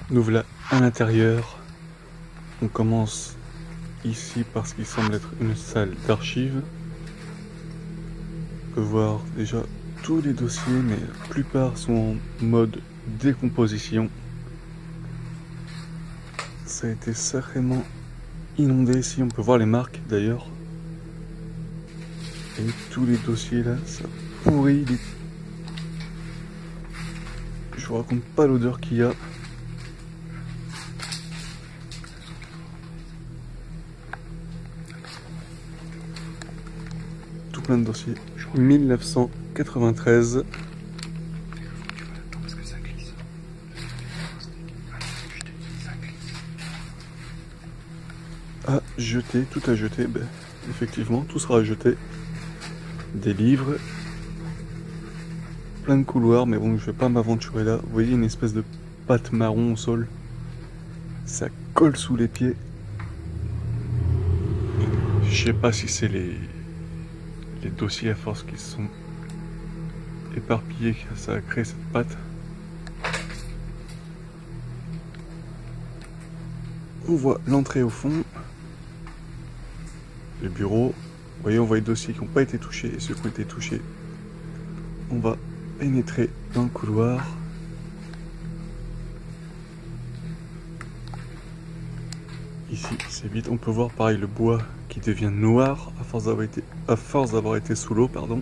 Nous voilà à l'intérieur. On commence ici par ce qui semble être une salle d'archives. On peut voir déjà tous les dossiers, mais la plupart sont en mode décomposition. Ça a été sacrément inondé ici, on peut voir les marques d'ailleurs. Et tous les dossiers là, ça pourrit. Je vous raconte pas l'odeur qu'il y a. Tout plein de dossiers. 1993. À jeter, tout à jeter. Ben, effectivement, tout sera à jeter. Des livres. Plein de couloirs, mais bon, je vais pas m'aventurer là. Vous voyez une espèce de pâte marron au sol. Ça colle sous les pieds. Je sais pas si c'est les dossiers à force qui se sont éparpillés que ça a créé cette pâte. On voit l'entrée au fond. Le bureau. Vous voyez, on voit les dossiers qui n'ont pas été touchés et ceux qui ont été touchés. On va pénétrer dans le couloir. Ici, c'est vite. On peut voir pareil le bois qui devient noir à force d'avoir été sous l'eau, pardon.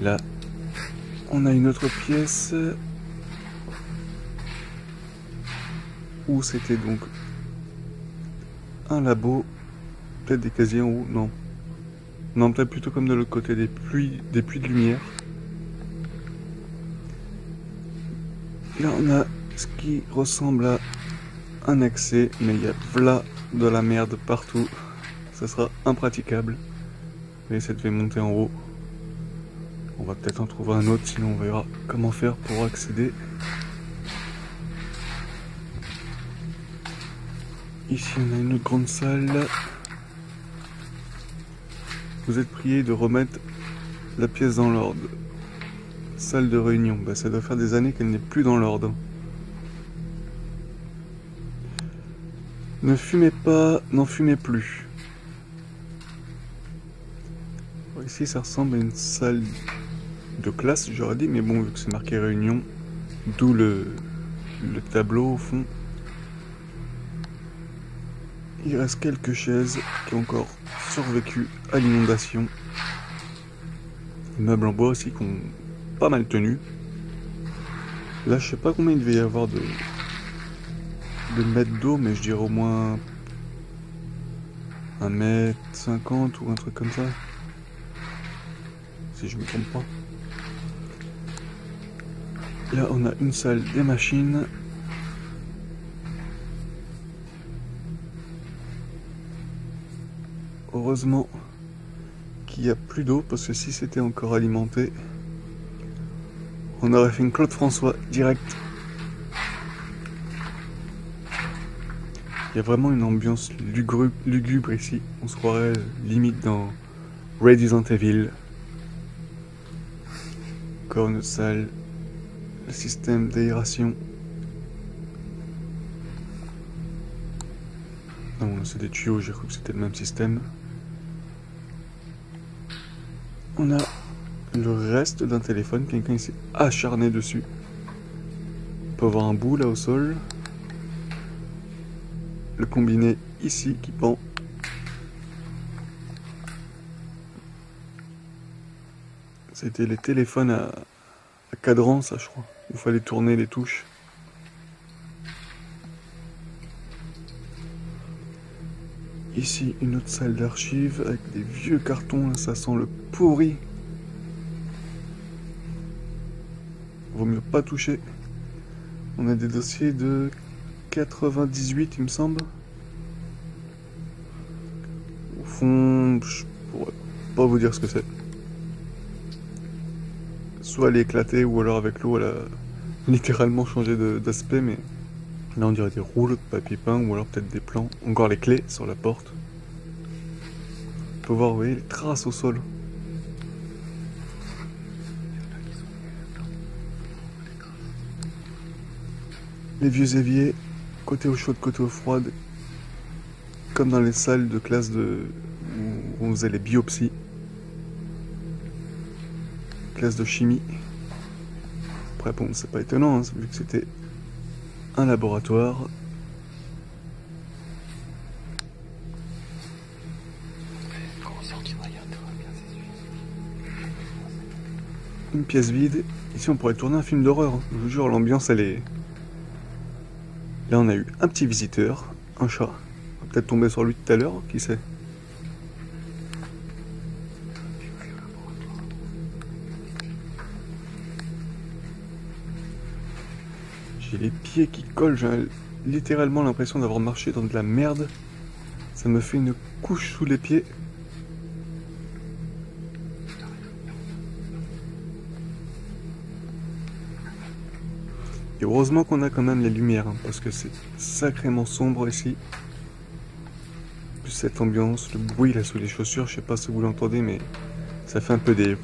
Là, on a une autre pièce où c'était donc un labo. Peut-être des casiers en haut, non. Non, peut-être plutôt comme de l'autre côté, des puits de lumière. Là, on a ce qui ressemble à un accès, mais il y a là de la merde partout. Ça sera impraticable. Mais ça devait monter en haut. On va peut-être en trouver un autre, sinon on verra comment faire pour accéder. Ici, on a une autre grande salle. Vous êtes prié de remettre la pièce dans l'ordre. Salle de réunion. Bah, ça doit faire des années qu'elle n'est plus dans l'ordre. Ne fumez pas, n'en fumez plus. Bon, ici, ça ressemble à une salle de classe, j'aurais dit, mais bon, vu que c'est marqué réunion, d'où le tableau au fond. Il reste quelques chaises qui ont encore survécu à l'inondation. Les meubles en bois aussi qui ont pas mal tenu. Là, je sais pas combien il devait y avoir de mètres d'eau, mais je dirais au moins 1,50 m ou un truc comme ça. Si je me trompe pas. Là, on a une salle des machines. Heureusement qu'il n'y a plus d'eau, parce que si c'était encore alimenté, on aurait fait une Claude François direct. Il y a vraiment une ambiance lugubre ici. On se croirait limite dans Resident Evil. Encore une salle. Le système d'aération. Non, c'est des tuyaux, j'ai cru que c'était le même système. On a le reste d'un téléphone, quelqu'un s'est acharné dessus. On peut voir un bout là au sol. Le combiné ici qui pend. C'était les téléphones à cadran, ça je crois. Où il fallait tourner les touches. Ici, une autre salle d'archives avec des vieux cartons, là, ça sent le pourri. Vaut mieux pas toucher. On a des dossiers de 98, il me semble. Au fond, je pourrais pas vous dire ce que c'est. Soit elle est éclatée, ou alors avec l'eau, elle a littéralement changé d'aspect, mais là on dirait des rouleaux de papier peint, ou alors peut-être des plans. Encore les clés sur la porte. On peut voir, vous voyez, les traces au sol. les vieux éviers, côté eau chaude, côté eau froide, comme dans les salles de classe où on faisait les biopsies. Classe de chimie. Après bon, c'est pas étonnant, hein, vu que c'était un laboratoire. Une pièce vide. Ici on pourrait tourner un film d'horreur, hein. Je vous jure, l'ambiance elle est... Là on a eu un petit visiteur, un chat. On va peut-être tomber sur lui tout à l'heure, qui sait. J'ai les pieds qui collent, j'ai littéralement l'impression d'avoir marché dans de la merde. Ça me fait une couche sous les pieds. Et heureusement qu'on a quand même les lumières, hein, parce que c'est sacrément sombre ici. Plus cette ambiance, le bruit là sous les chaussures, je sais pas si vous l'entendez, mais ça fait un peu des...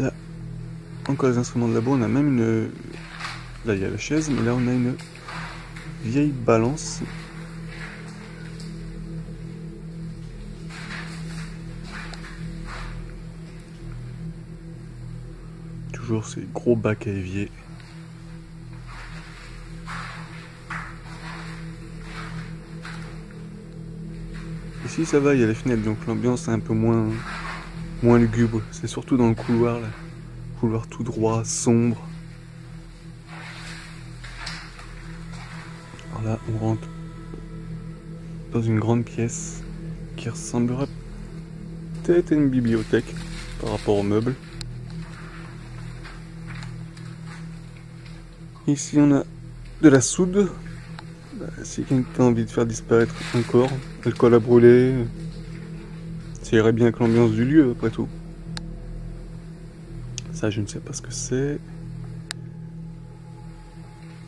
Là, encore les instruments de labo, on a même une... Là il y a la chaise, mais là on a une vieille balance. Toujours ces gros bacs à évier. Ici ça va, il y a les fenêtres, donc l'ambiance est un peu moins lugubre. C'est surtout dans le couloir là. Couloir tout droit, sombre. Alors là, on rentre dans une grande pièce qui ressemblera peut-être à une bibliothèque par rapport aux meubles. Ici on a de la soude. Si quelqu'un a envie de faire disparaître un corps, alcool à brûler, ça irait bien avec l'ambiance du lieu après tout. Ça je ne sais pas ce que c'est.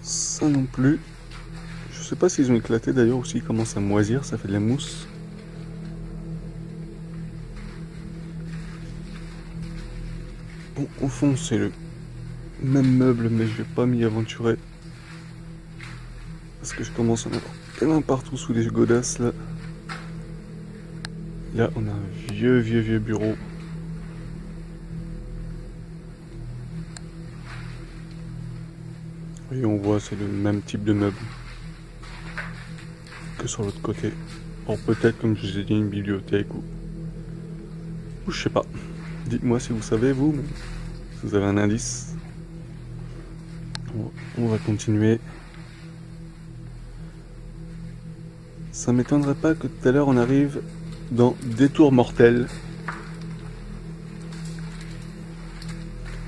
Ça non plus. Je sais pas s'ils ont éclaté d'ailleurs ou s'ils commencent à moisir, ça fait de la mousse. Bon, au fond c'est le même meuble, mais je vais pas m'y aventurer. Parce que je commence à en avoir plein partout sous les godasses là. Là on a un vieux bureau. Et on voit c'est le même type de meuble que sur l'autre côté. Alors peut-être comme je vous ai dit une bibliothèque ou je sais pas. Dites-moi si vous savez vous, mais si vous avez un indice. On va continuer. Ça m'étonnerait pas que tout à l'heure on arrive dans Détour mortel.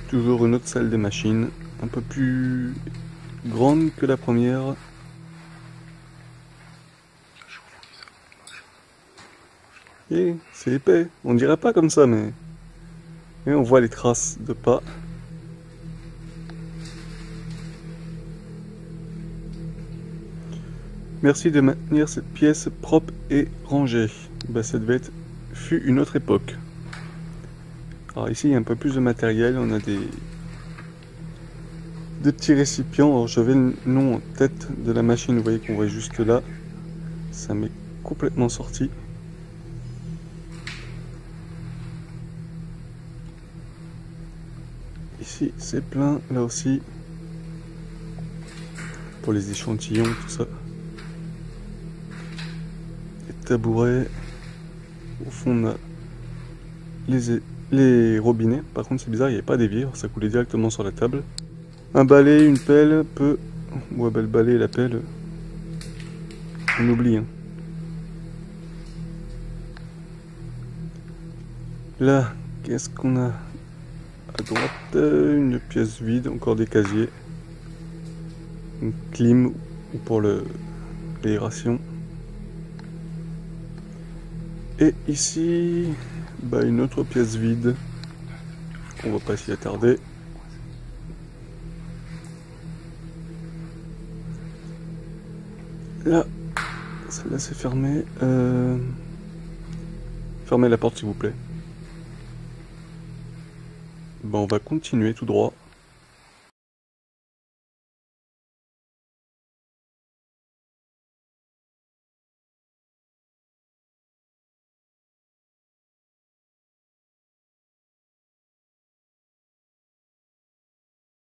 Toujours une autre salle des machines, un peu plus grande que la première. Et c'est épais, on dirait pas comme ça, mais et on voit les traces de pas. Merci de maintenir cette pièce propre et rangée. Bah, ça devait être fut une autre époque. Alors ici il y a un peu plus de matériel, on a des petits récipients. Alors j'avais le nom en tête de la machine, vous voyez qu'on voit juste là. Ça m'est complètement sorti. Ici c'est plein, là aussi. Pour les échantillons, tout ça. Tabouret. Au fond on a les robinets. Par contre c'est bizarre, il n'y avait pas d'évier, ça coulait directement sur la table. Un balai, une pelle, peut... Ouais bah le balai et la pelle, on oublie. Hein. Là, qu'est-ce qu'on a à droite? Une pièce vide, encore des casiers. Une clim ou pour l'aération. Et ici, bah une autre pièce vide. On va pas s'y attarder. Là, celle-là c'est fermé. Fermez la porte s'il vous plaît. Ben, on va continuer tout droit.